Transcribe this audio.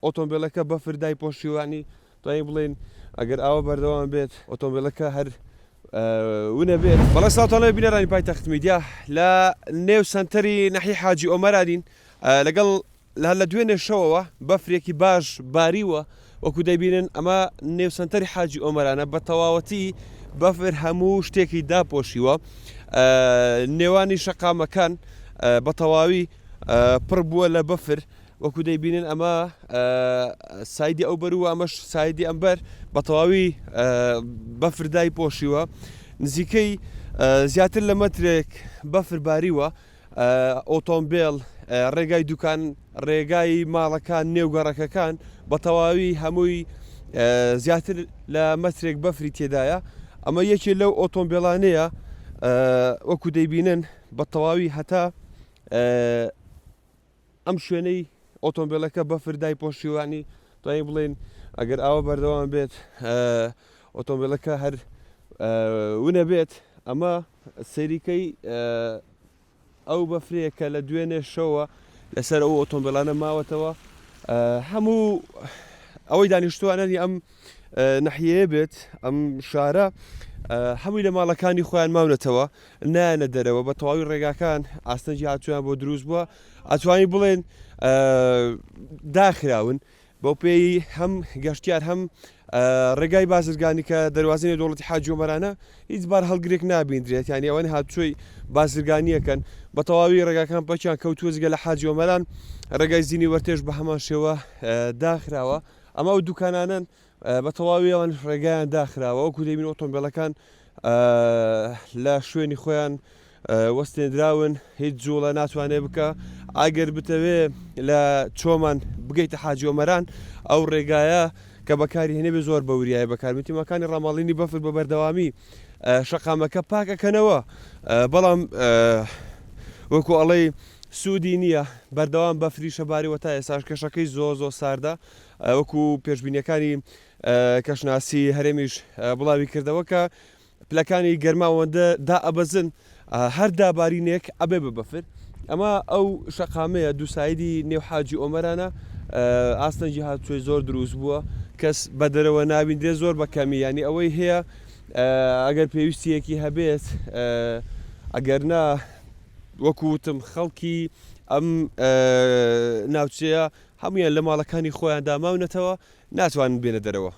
ئۆتۆمبیلەکە بەفر دایپۆشیوانی توانین بڵێن ئەگەر ئاوە بەردەوام بێت ئۆتۆمبیلەکە هەر ونە بێت. بەڵێ ساڵتانە بینەرانی پایتەخت میدیا لە نێو سنتەری نەحی حاجی ئۆمەرادین لەگەڵ لە دوێنێ شەوەوە بەفرێکی باش باریوە وەکو دەیبینن ئەمە نێو سنتەری حاجی ئۆمەرانە بە تەواوەتی بەفر هەموو شتێکی داپۆشیوە نێوانی شەقامەکان بە تەواوی پڕ بووە لە بەفر وەکو دەیبینن ئەمە سایدی ئەو بەروە ئەمەش سایدی ئەمبەر بە تەواوی بەفر دایپۆشیوە نزیکەی زیاتر لە مەترێک بەفر باریوە ئۆتۆمبیل ڕێگای دوکان ڕێگای ماڵەکان نێوگەڕەکەکان بە تەواوی هەمووی زیاتر لە مەترێک بەفری تێدایە ئەمە یەکێ لەو ئۆتۆمبیلانەیە وەکو دەیبینن بە تەواوی هەتا ئەم شوێنەی ئۆتۆمبیلەکە بەفر دایپۆشیوانی توانین بڵێن ئەگەر ئاوە بەردەوام بێت ئۆتۆمبیلەکە هەر ونە بێت ئەمە سەریکەی ئەو بەفرەیەکە لە دوێنێ شەوە لەسەر ئەو ئۆتۆمبیلانە ماوەتەوە هەموو ئەوەی دانیشتوانەنی ئەم نەحیەیە بێت ئەم شارە هەمووی لە ماڵەکانی خۆیان ماونەتەوە نایەنە دەرەوە بە تەواوی ڕێگاکان ئاستەنجی هاتوویان بۆ دروست بووە ئەتوانی بڵێن داخراون بەو پێی هەم گەشتیار هەم ڕێگای بازرگانی کە دەواازنی دەوڵەتی حاجی ئۆمەرانە هیچ بار هەڵگرێک نابیندرێت یانی ئەوەن هاتووی بازرگانیەکەن بە تەواوی ڕێگاکان پەچیان کەوتووەزگە لە حاجی ئۆمەران ڕێگای زینی وەرتێش بە هەمان شێوە داخراوە ئەمە ئەو دوکانانن بە تەواوی ئەوان ڕێگایان داخراوە وەکو دەبین ئۆتۆمبیلەکان لە شوێنی خۆیان وەستێنراون هیچ جوڵە ناتوانێت بکە ئاگەر بتەوێ لە چۆمان بگەیتە حاجی ئۆمەران ئەو ڕێگایە کە بەکاری هێنێ بێ زۆر بەوریایە بەکارمەتیمەکانی ڕاماڵینی بەفر بە بەردەوامی شەقامەکە پاکەکەنەوە بەڵام وەکو ئەڵێ سوودی نییە بەردەوام بەفری شەباریوە تا ئێساش کەشەکەی زۆ ساردە وەکو پێشبینیەکانی کەشناسی هەرێمیش بڵاوی کردەوە کە پلەکانی گەرماوەندە دائەبەزن هەر دابارینێک ئەبێ بە بەفر ئەمە ئەو شەقامەیە دووسایدی نێو حاجی ئۆمەرانە ئاستەنجی هاتووی زۆر دروست بووە کەس بە دەرەوە نابیندرێت زۆر بەکەمی ینی ئەوەی هەیە ئەگەر پێویستیەکی هەبێت ئەگەر نا وەکوتم خەڵکی ئەم ناوچەیە هەمویان لە ماڵەکانی خۆیان داماونەتەوە ناتوانن بێنە دەرەوە.